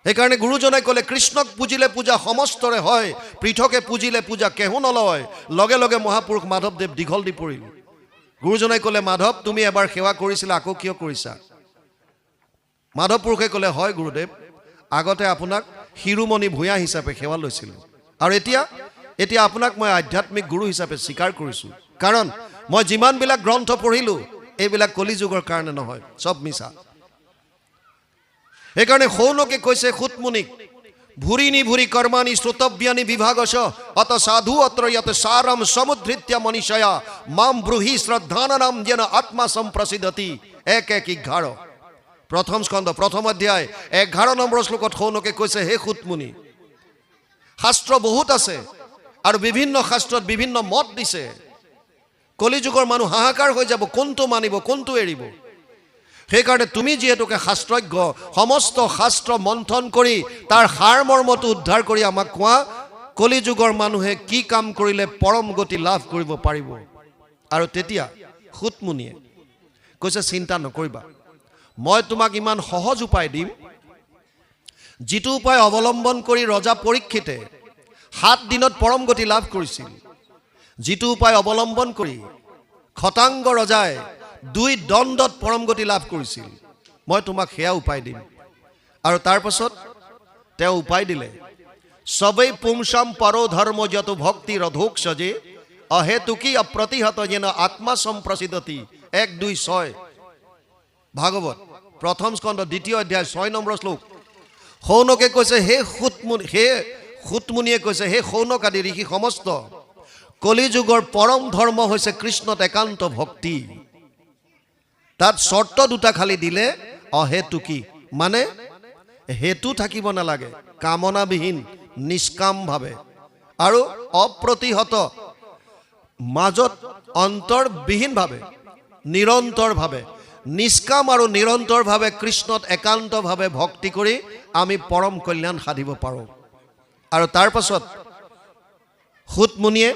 সেইকাৰণে গুৰুজনাই ক'লে কৃষ্ণক পুজিলে পূজা সমস্তৰে হয়, পৃথকে পুজিলে পূজা কেহু নলয়। লগে লগে মহাপুৰুষ মাধৱদেৱ দীঘল দি পৰিল। গুৰুজনাই ক'লে মাধৱ তুমি এবাৰ সেৱা কৰিছিলা, আকৌ কিয় কৰিছা? মাধৱ পুৰুষে ক'লে হয় গুৰুদেৱ, আগতে আপোনাক শিৰোমণি ভূঞা হিচাপে সেৱা লৈছিলোঁ, আৰু এতিয়া আপোনাক মই আধ্যাত্মিক গুৰু হিচাপে স্বীকাৰ কৰিছোঁ। কাৰণ মই যিমানবিলাক গ্ৰন্থ পঢ়িলোঁ এইবিলাক কলিযুগৰ কাৰণে নহয়, চব মিছা। সেইকাৰণে সৌনকে কৈছে সুতমুনিক, ভুৰি নিভুৰি কৰ্মাণি শ্ৰোতব্যানি বিভাগশ অত সাধু অত্ৰ ইয়াত সাৰম সমুদ্ধৃত্য মনীষয়া মাম ব্ৰুহি শ্ৰদ্ধানাম যেন আত্মা সম্প্ৰসিদ্ধতি 1:11 প্ৰথম স্কন্ধ প্ৰথম অধ্যায় 11 নম্বৰ শ্লোকত সৌনকে কৈছে হে সুতমুনি, শাস্ত্ৰ বহুত আছে আৰু বিভিন্ন শাস্ত্ৰত বিভিন্ন মত দিছে। কলিযুগৰ মানুহ হাহাকাৰ হৈ যাব, কোনটো মানিব কোনটো এৰিব। সেইকাৰণে তুমি যিহেতুকে শাস্ত্ৰজ্ঞ, সমস্ত শাস্ত্ৰ মন্থন কৰি তাৰ সাৰ মৰ্মটো উদ্ধাৰ কৰি আমাক কোৱা, কলিযুগৰ মানুহে কি কাম কৰিলে পৰম গতি লাভ কৰিব পাৰিব। আৰু তেতিয়া সুতমুনিয়ে কৈছে চিন্তা নকৰিবা, মই তোমাক ইমান সহজ উপায় দিম, যিটো উপায় অৱলম্বন কৰি ৰজা পৰীক্ষিতে 7 দিনত পৰম গতি লাভ কৰিছিল, যিটো উপায় অৱলম্বন কৰি খটাংগ ৰজাই 2 দণ্ডত পৰম গতি লাভ কৰিছিল, মই তোমাক সেয়া উপায় দিম। আৰু তাৰ পাছত তেওঁ উপায় দিলে, সবেই পুংসাম পৰো ধৰ্ম যত ভক্তি ৰধোক সজে অহেতুকি অপ্ৰতিহত যেন আত্মা সম্প্ৰসিদ্ধতি 1:2:6 ভাগৱত প্ৰথম স্কন্ধ 2য় অধ্যায় 6 নম্বৰ শ্লোক। সৌনকে কৈছে হে সুতমুনিয়ে কৈছে হে সৌনক আদি ঋষি সমস্ত, কলিযুগৰ পৰম ধৰ্ম হৈছে কৃষ্ণত একান্ত ভক্তি। তাত শৰ্ত দুটা খালি দিলে, অহেতুকি মানে হেতু থাকিব নালাগে, কামনাবিহীন নিষ্কামভাৱে, আৰু অপ্ৰতিহত মাজত অন্তৰবিহীনভাৱে নিৰন্তৰভাৱে, নিষ্কাম আৰু নিৰন্তৰভাৱে কৃষ্ণত একান্তভাৱে ভক্তি কৰি আমি পৰম কল্যাণ সাধিব পাৰোঁ। আৰু তাৰ পাছত সুতমুনিয়ে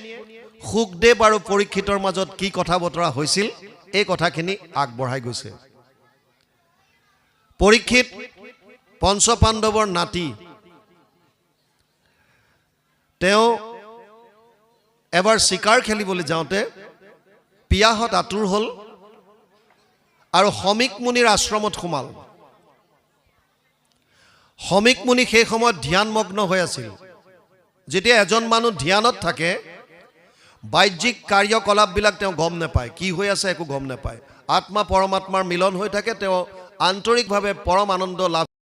সুখদেৱ আৰু পৰীক্ষিতৰ মাজত কি কথা বতৰা হৈছিল এই কথাখিনি আগবঢ়াই গৈছে। পৰীক্ষিত পঞ্চপাণ্ডৱৰ নাতি, তেওঁ এবাৰ চিকাৰ খেলিবলৈ যাওঁতে পিয়াহত আতুৰ হ'ল আৰু সমীক মুনিৰ আশ্ৰমত সোমাল। সমীক মুনি সেই সময়ত ধ্যানমগ্ন হৈ আছিল। যেতিয়া এজন মানুহ ধ্যানত থাকে বাহ্যিক কাৰ্যকলাপবিলাক তেওঁ গম নাপায়, কি হৈ আছে একো গম নাপায়। আত্মা পৰমাত্মাৰ মিলন হৈ থাকে, তেওঁ আন্তৰিকভাৱে পৰম আনন্দ লাভ